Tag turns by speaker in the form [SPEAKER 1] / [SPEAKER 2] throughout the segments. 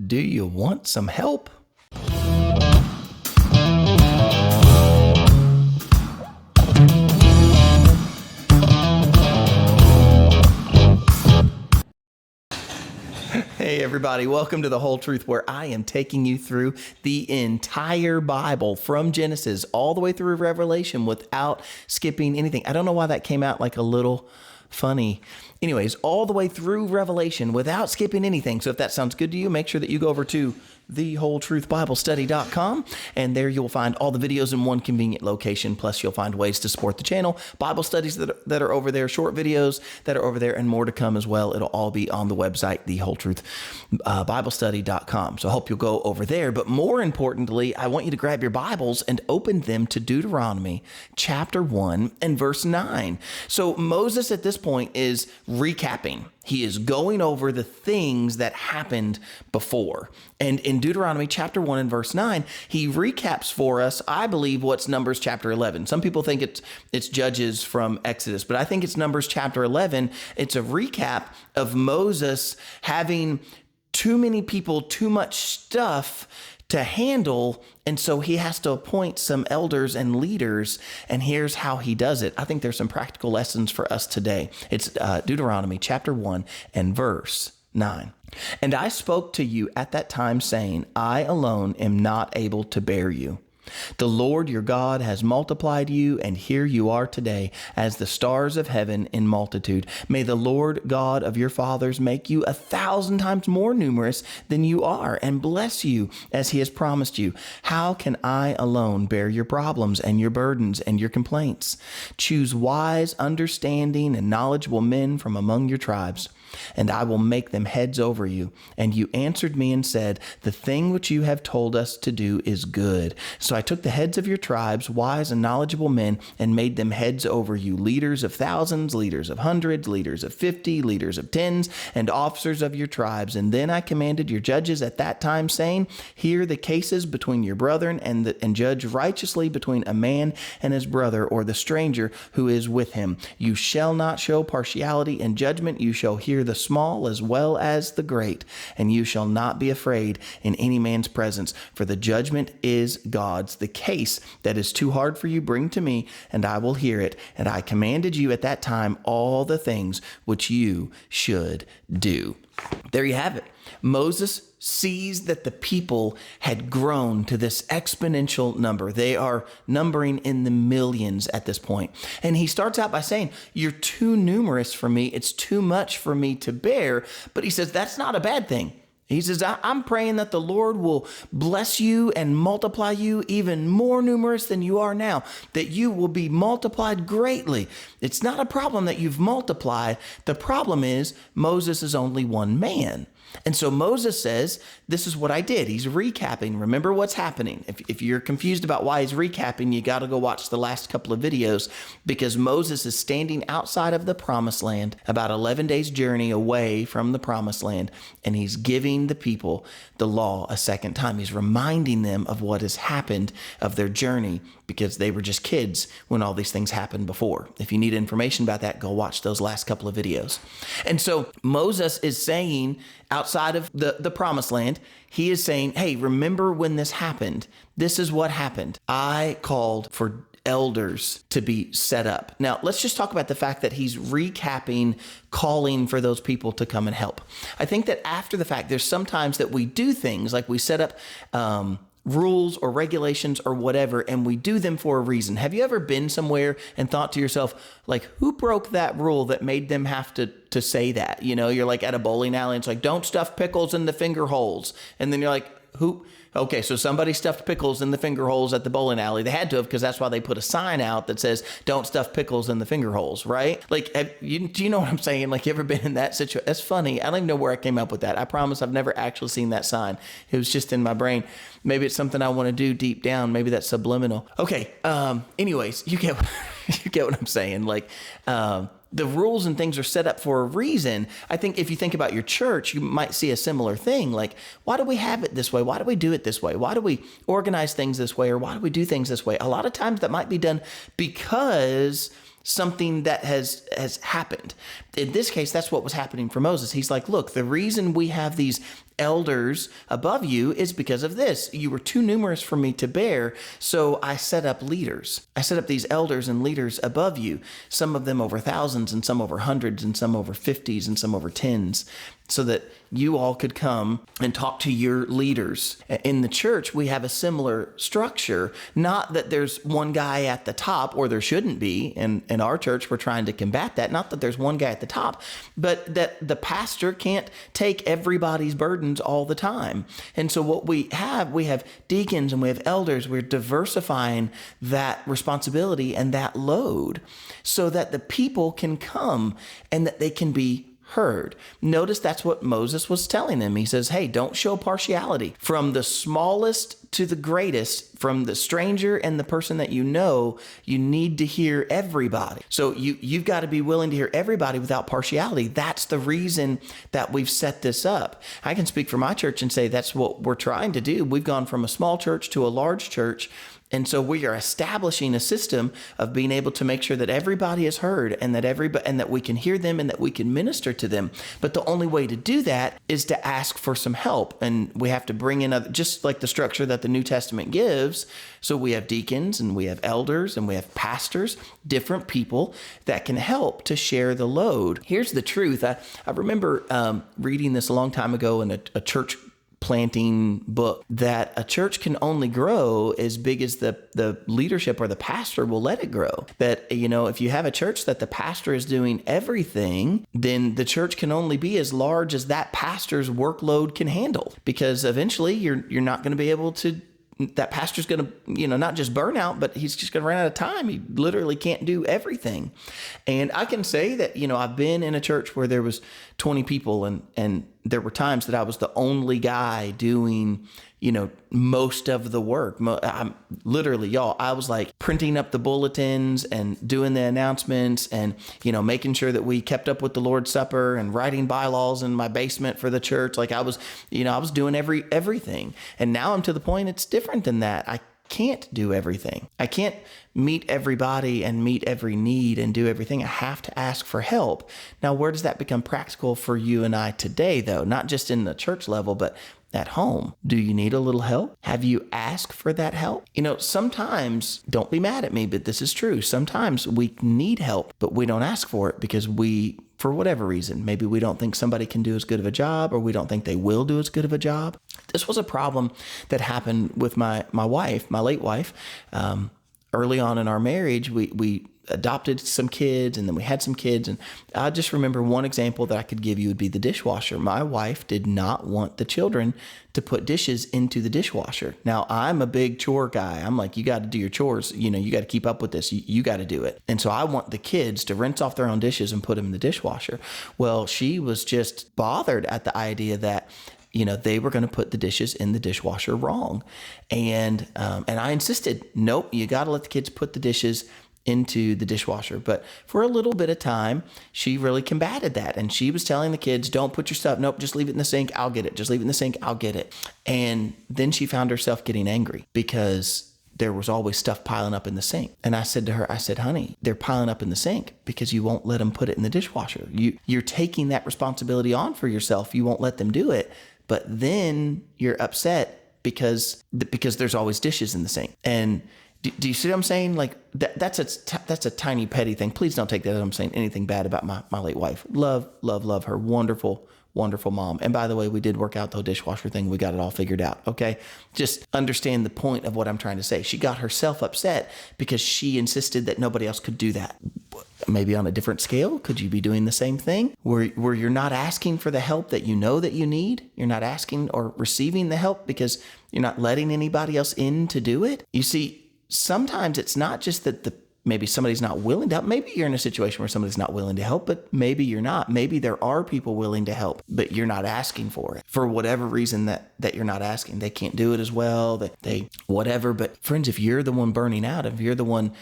[SPEAKER 1] Do you want some help? Hey everybody, welcome to The Whole Truth, where I am taking you through the entire Bible from Genesis all the way through Revelation without skipping anything. I don't know why that came out like a little funny. Anyways, all the way through Revelation without skipping anything. So if that sounds good to you, make sure that you go over to thewholetruthbiblestudy.com, and there you'll find all the videos in one convenient location. Plus, you'll find ways to support the channel, Bible studies that are over there, short videos that are over there, and more to come as well. It'll all be on the website, thewholetruthbiblestudy.com. So I hope you'll go over there. But more importantly, I want you to grab your Bibles and open them to Deuteronomy chapter 1 and verse 9. So Moses at this point is recapping. He is going over the things that happened before. And in Deuteronomy chapter 1 and verse 9, he recaps for us, I believe, what's Numbers chapter 11. Some people think it's Judges from Exodus, but I think it's Numbers chapter 11. It's a recap of Moses having too many people, too much stuff to handle, and so he has to appoint some elders and leaders, and here's how he does it. I think there's some practical lessons for us today. It's Deuteronomy chapter 1 and verse 9. And I spoke to you at that time, saying, I alone am not able to bear you. The Lord your God has multiplied you, and here you are today as the stars of heaven in multitude. May the Lord God of your fathers make you 1,000 times more numerous than you are, and bless you as he has promised you. How can I alone bear your problems and your burdens and your complaints? Choose wise, understanding, and knowledgeable men from among your tribes, and I will make them heads over you. And you answered me and said, the thing which you have told us to do is good. So I took the heads of your tribes, wise and knowledgeable men, and made them heads over you, leaders of thousands, leaders of hundreds, leaders of 50, leaders of tens, and officers of your tribes. And then I commanded your judges at that time, saying, hear the cases between your brethren, and judge righteously between a man and his brother, or the stranger who is with him. You shall not show partiality in judgment. You shall hear the small as well as the great, and you shall not be afraid in any man's presence, for the judgment is God's. The case that is too hard for you, bring to me, and I will hear it. And I commanded you at that time all the things which you should do. There you have it. Moses sees that the people had grown to this exponential number. They are numbering in the millions at this point. And he starts out by saying, you're too numerous for me. It's too much for me to bear. But he says, that's not a bad thing. He says, I'm praying that the Lord will bless you and multiply you even more numerous than you are now, that you will be multiplied greatly. It's not a problem that you've multiplied. The problem is Moses is only one man. And so Moses says, this is what I did. He's recapping. Remember what's happening. If you're confused about why he's recapping, you got to go watch the last couple of videos, because Moses is standing outside of the promised land, about 11 days journey away from the promised land, and he's giving the people the law a second time. He's reminding them of what has happened, of their journey, because they were just kids when all these things happened before. If you need information about that, go watch those last couple of videos. And so Moses is saying, outside of the promised land, he is saying, hey, remember when this happened? This is what happened. I called for elders to be set up. Now, let's just talk about the fact that he's recapping, calling for those people to come and help. I think that after the fact, there's sometimes that we do things like we set up rules or regulations or whatever, and we do them for a reason. Have you ever been somewhere and thought to yourself, like, who broke that rule that made them have to say that? You know, you're like at a bowling alley and it's like, don't stuff pickles in the finger holes. And then you're like, who? Okay, so somebody stuffed pickles in the finger holes at the bowling alley. They had to have, because that's why they put a sign out that says, don't stuff pickles in the finger holes, right? Like, do you know what I'm saying? Like, you ever been in that situation? That's funny. I don't even know where I came up with that. I promise I've never actually seen that sign. It was just in my brain. Maybe it's something I want to do deep down. Maybe that's subliminal. Okay, anyways, you get what I'm saying. Like, the rules and things are set up for a reason. I think if you think about your church, you might see a similar thing. Like, why do we have it this way? Why do we do it this way? Why do we organize things this way? Or why do we do things this way? A lot of times that might be done because something that has happened. In this case, that's what was happening for Moses. He's like, look, the reason we have these elders above you is because of this. You were too numerous for me to bear, so I set up leaders. I set up these elders and leaders above you, some of them over thousands and some over hundreds and some over 50s and some over tens, so that you all could come and talk to your leaders. In the church, we have a similar structure. Not that there's one guy at the top, or there shouldn't be. In our church, we're trying to combat that. Not that there's one guy at the top, but that the pastor can't take everybody's burdens all the time. And so what we have deacons and we have elders. We're diversifying that responsibility and that load so that the people can come and that they can be heard. Notice that's what Moses was telling them. He says, hey, don't show partiality. From the smallest to the greatest, from the stranger and the person that you know, you need to hear everybody. So you've got to be willing to hear everybody without partiality. That's the reason that we've set this up. I can speak for my church and say that's what we're trying to do. We've gone from a small church to a large church. And so we are establishing a system of being able to make sure that everybody is heard and that we can hear them and that we can minister to them. But the only way to do that is to ask for some help. And we have to bring in just like the structure that the New Testament gives. So we have deacons and we have elders and we have pastors, different people that can help to share the load. Here's the truth. I remember reading this a long time ago in a church planting book, that a church can only grow as big as the leadership or the pastor will let it grow. That, if you have a church that the pastor is doing everything, then the church can only be as large as that pastor's workload can handle, because eventually you're not going to be able to. That pastor's going to, not just burn out, but he's just going to run out of time. He literally can't do everything. And I can say that, I've been in a church where there was 20 people and there were times that I was the only guy doing, most of the work. I'm literally, y'all, I was like printing up the bulletins and doing the announcements and, making sure that we kept up with the Lord's Supper and writing bylaws in my basement for the church. Like I was doing everything. And now I'm to the point it's different than that. I can't do everything. I can't meet everybody and meet every need and do everything. I have to ask for help. Now, where does that become practical for you and I today, though? Not just in the church level, but at home. Do you need a little help? Have you asked for that help? Sometimes, don't be mad at me, but this is true. Sometimes we need help, but we don't ask for it because for whatever reason, maybe we don't think somebody can do as good of a job, or we don't think they will do as good of a job. This was a problem that happened with my wife, my late wife. Early on in our marriage, we adopted some kids, and then we had some kids. And I just remember one example that I could give you would be the dishwasher. My wife did not want the children to put dishes into the dishwasher. Now, I'm a big chore guy. I'm like, you got to do your chores. You got to keep up with this. You got to do it. And so I want the kids to rinse off their own dishes and put them in the dishwasher. Well, she was just bothered at the idea that they were going to put the dishes in the dishwasher wrong. And I insisted, nope, you got to let the kids put the dishes into the dishwasher. But for a little bit of time, she really combated that. And she was telling the kids, don't put your stuff. Nope, just leave it in the sink. I'll get it. Just leave it in the sink. I'll get it. And then she found herself getting angry because there was always stuff piling up in the sink. And I said to her, honey, they're piling up in the sink because you won't let them put it in the dishwasher. You're taking that responsibility on for yourself. You won't let them do it. But then you're upset because there's always dishes in the sink. And do you see what I'm saying? Like that's a tiny petty thing. Please don't take that as I'm saying anything bad about my late wife. Love her. Wonderful, wonderful mom. And by the way, we did work out the dishwasher thing. We got it all figured out. Okay. Just understand the point of what I'm trying to say. She got herself upset because she insisted that nobody else could do that. Maybe on a different scale, could you be doing the same thing where you're not asking for the help that you know that you need? You're not asking or receiving the help because you're not letting anybody else in to do it. You see, sometimes it's not just that maybe somebody's not willing to help. Maybe you're in a situation where somebody's not willing to help, but maybe you're not. Maybe there are people willing to help, but you're not asking for it for whatever reason that you're not asking. They can't do it as well, they whatever. But friends, if you're the one burning out, if you're the one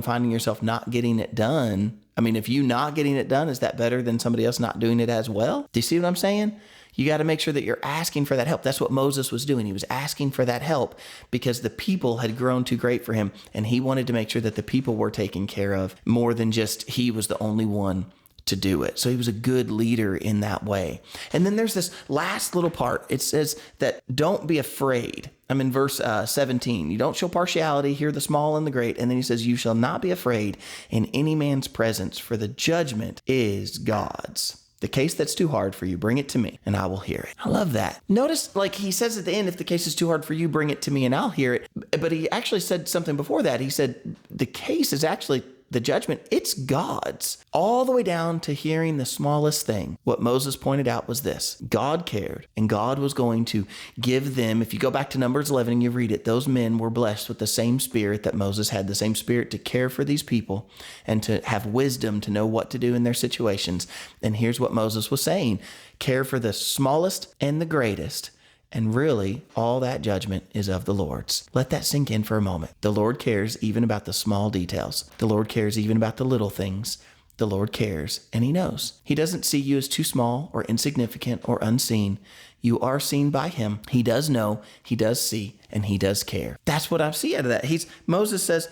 [SPEAKER 1] finding yourself not getting it done, if you not getting it done, is that better than somebody else not doing it as well? Do you see what I'm saying? You got to make sure that you're asking for that help. That's what Moses was doing. He was asking for that help because the people had grown too great for him. And he wanted to make sure that the people were taken care of more than just he was the only one to do it. So he was a good leader in that way. And then there's this last little part. It says that don't be afraid. I'm in verse 17. You don't show partiality, hear the small and the great. And then he says, you shall not be afraid in any man's presence, for the judgment is God's. The case that's too hard for you, bring it to me and I will hear it. I love that. Notice, like he says at the end, if the case is too hard for you, bring it to me and I'll hear it. But he actually said something before that. He said the case is actually the judgment. It's God's. All the way down to hearing the smallest thing. What Moses pointed out was this: God cared, and God was going to give them, if you go back to Numbers 11 and you read it, those men were blessed with the same spirit that Moses had, the same spirit to care for these people and to have wisdom to know what to do in their situations. And here's what Moses was saying: care for the smallest and the greatest. And really, all that judgment is of the Lord's. Let that sink in for a moment. The Lord cares even about the small details. The Lord cares even about the little things. The Lord cares, and he knows. He doesn't see you as too small or insignificant or unseen. You are seen by him. He does know, he does see, and he does care. That's what I see out of that. Moses says,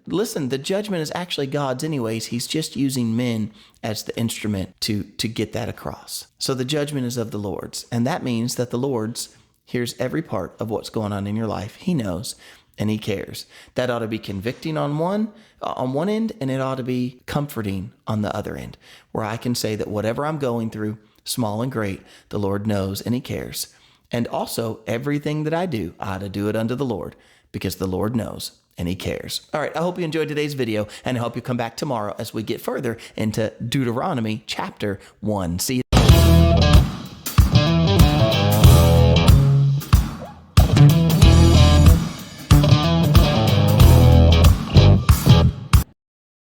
[SPEAKER 1] listen, the judgment is actually God's anyways. He's just using men as the instrument to get that across. So the judgment is of the Lord's. And that means that the Lord's hears every part of what's going on in your life. He knows and he cares. That ought to be convicting on one end, and it ought to be comforting on the other end, where I can say that whatever I'm going through, small and great, the Lord knows and he cares. And also everything that I do, I ought to do it unto the Lord, because the Lord knows and he cares. All right, I hope you enjoyed today's video, and I hope you come back tomorrow as we get further into Deuteronomy chapter 1. See you.